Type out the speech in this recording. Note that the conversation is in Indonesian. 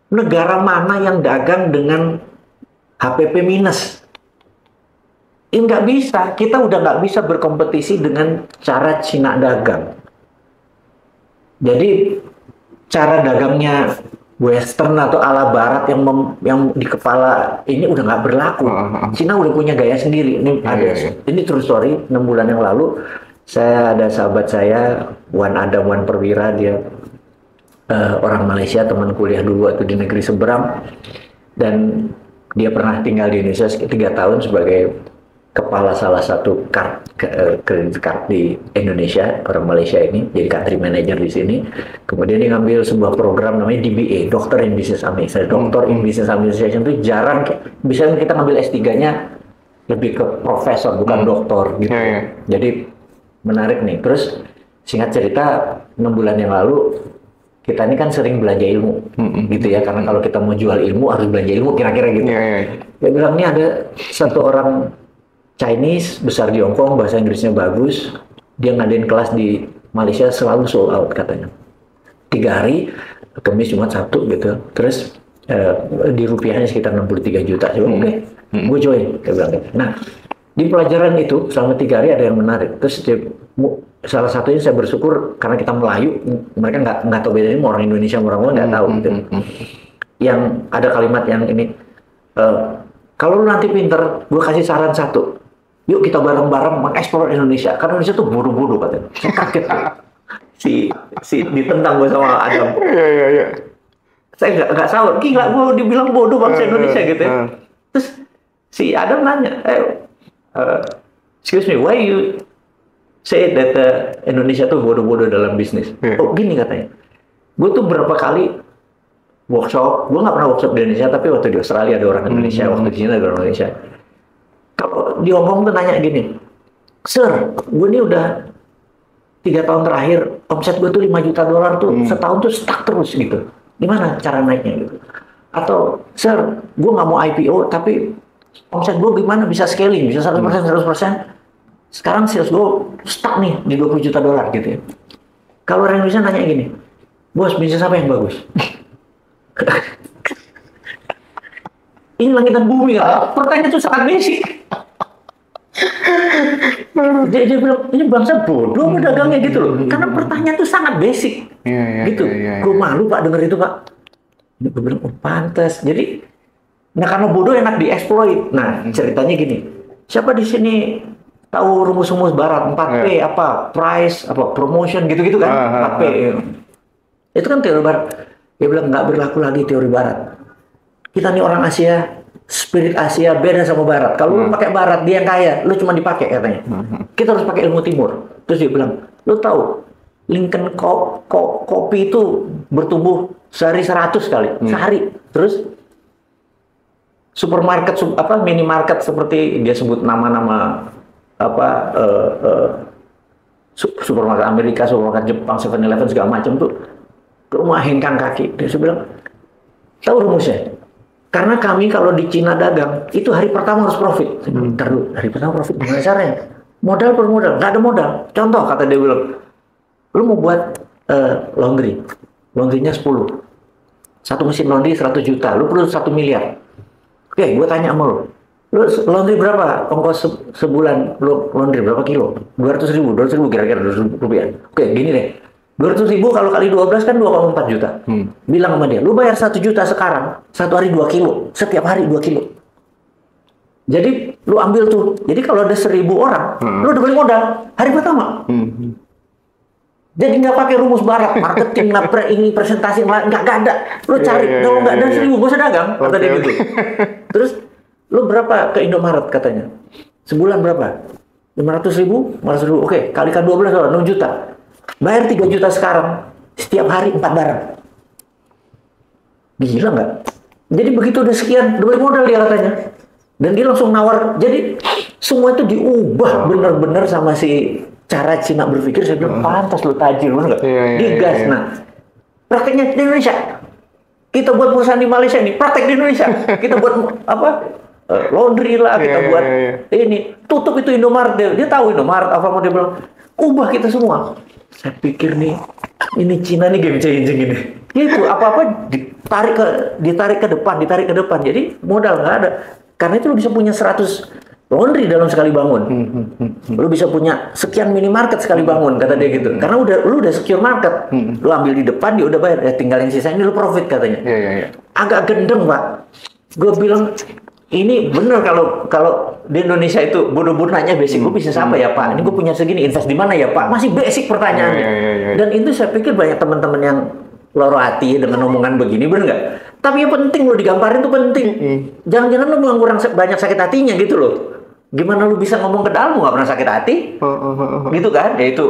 negara mana yang dagang dengan HPP minus? Ini nggak bisa, kita udah nggak bisa berkompetisi dengan cara Cina dagang. Jadi cara dagangnya Western atau ala Barat yang di kepala ini udah nggak berlaku. Cina udah punya gaya sendiri. Ini true story. 6 bulan yang lalu saya ada sahabat saya, Wan Adam Wan Perwira, dia orang Malaysia, teman kuliah dulu waktu di negeri seberang, dan dia pernah tinggal di Indonesia 3 tahun sebagai kepala salah satu credit card di Indonesia, orang Malaysia ini, jadi country manager di sini. Kemudian dia ngambil sebuah program namanya DBA, Doctor in Business Administration. Doctor in Business Administration itu jarang, bisa kita ngambil S3-nya lebih ke profesor, bukan doktor gitu. Jadi menarik nih. Terus singkat cerita, 6 bulan yang lalu kita ini kan sering belanja ilmu, gitu ya, karena kalau kita mau jual ilmu harus belanja ilmu, kira-kira gitu. Dia bilang, ini ada satu orang Chinese besar di Hong Kong, bahasa Inggrisnya bagus, dia ngadain kelas di Malaysia selalu sold out katanya. 3 hari, Kamis, Jumat, Sabtu gitu. Terus di rupiahnya sekitar 63 juta. Saya bilang, oke, gue join. Dia bilang, nah, di pelajaran itu selama 3 hari ada yang menarik. Terus salah satunya saya bersyukur karena kita Melayu, mereka nggak tahu bedanya orang Indonesia orang luar, nggak tahu gitu. Yang ada kalimat yang ini, kalau lu nanti pinter, gue kasih saran satu, yuk kita bareng-bareng mengeksplor Indonesia, karena Indonesia tuh bodoh-bodoh katanya. Saya kaget si ditentang gue sama Adam. Saya nggak salah, gila gue dibilang bodoh bangsa Indonesia gitu ya. Terus si Adam nanya, excuse me, why you say that Indonesia tuh bodoh-bodoh dalam bisnis? Oh gini katanya, gue tuh berapa kali workshop, gue nggak pernah workshop di Indonesia, tapi waktu di Australia ada orang Indonesia, waktu di China ada orang Indonesia. Kalau di Hong Kong tuh nanya gini, Sir, gue ini udah 3 tahun terakhir, omset gue tuh 5 juta dolar tuh setahun tuh stuck terus gitu. Gimana cara naiknya gitu? Atau, Sir, gue nggak mau IPO, tapi omset gue gimana bisa scaling, bisa 100%, 100%. Sekarang sales gue stuck nih di 20 juta dolar gitu ya. Kalau orang Indonesia nanya gini, bos, bisnis apa yang bagus? Ini langit dan bumi kan? Pertanyaan itu sangat basic. Dia bilang, ini bangsa bodoh pedagangnya gitu loh. Karena pertanyaan itu sangat basic. Gitu. Gue malu Pak denger itu Pak. Gue bilang, oh pantas. Jadi, nah karena bodoh enak dieksploit. Nah ceritanya gini, siapa di sini tahu rumus-rumus barat, 4P apa, price, apa, promotion gitu-gitu kan, 4P. Itu kan teori barat. Dia bilang nggak berlaku lagi teori barat. Kita nih orang Asia, spirit Asia beda sama barat. Kalau lu pakai barat, dia yang kaya, lu cuma dipakai katanya. Kita harus pakai ilmu timur. Terus dia bilang, lu tahu, Lincoln kopi itu bertumbuh sehari 100 kali, sehari. Terus supermarket, minimarket seperti dia sebut nama-nama supermarket Amerika, supermarket Jepang, 7-Eleven segala macam tuh rumah hengkang kaki. Dia bilang, tahu rumusnya? Karena kami kalau di Cina dagang, itu hari pertama harus profit. Ntar dulu, hari pertama profit, gimana caranya? Modal per modal, nggak ada modal. Contoh, kata dia bilang, lu mau buat laundry, laundrynya 10. Satu mesin laundry 100 juta, lu perlu 1 miliar. Oke, gue tanya sama lu laundry berapa? Ongkos sebulan lu laundry berapa kilo? 200 ribu kira-kira 200 rupiah. Oke, gini deh. 200 ribu kalau kali 12 kan 2,4 juta. Bilang sama dia, lu bayar 1 juta sekarang, 1 hari 2 kilo. Setiap hari 2 kilo. Jadi, lu ambil tuh. Jadi kalau ada 1.000 orang, lu udah balik modal. Hari pertama. Jadi nggak pakai rumus barat, marketing, ini presentasi, nggak ada. Lu cari, kalau nggak ada 1.000, gak usah dagang. Kata dia gitu. Terus, lu berapa ke Indomaret katanya? Sebulan berapa? 500 ribu? 500 ribu. Oke, kalikan 12, 6 juta. Bayar 3 juta sekarang, setiap hari 4 barang. Gila nggak? Jadi begitu udah sekian, udah modal dia katanya. Dan dia langsung nawar. Jadi semua itu diubah bener-bener sama si cara Cina berpikir. Saya bilang, pantas lu tajir, bener nggak? Digas. Nah, prakteknya di Indonesia. Kita buat perusahaan di Malaysia nih, praktek di Indonesia. Kita buat laundry lah, kita buat ini. Tutup itu Indomaret. Dia tahu Indomaret, Alfamart, dia bilang, ubah kita semua. Saya pikir nih, ini Cina nih game changing ini. Itu apa-apa ditarik ke depan. Jadi modal nggak ada. Karena itu lu bisa punya 100 laundry dalam sekali bangun. Lu bisa punya sekian minimarket sekali bangun, kata dia gitu. Karena lu udah secure market. Lu ambil di depan, dia udah bayar. Ya tinggal yang sisanya lu profit, katanya. Agak gendeng, Pak. Gue bilang, ini bener kalau di Indonesia itu bodoh-bodoh nanya basic, gue bisnis apa ya Pak? Ini gue punya segini, invest di mana ya Pak? Masih basic pertanyaannya. Dan itu saya pikir banyak teman-teman yang loro hati dengan omongan begini, bener nggak? Tapi yang penting lo digambarin tuh penting. Jangan-jangan lo kurang banyak sakit hatinya gitu loh. Gimana lo bisa ngomong ke dalam, lo nggak pernah sakit hati? Gitu kan? Ya itu.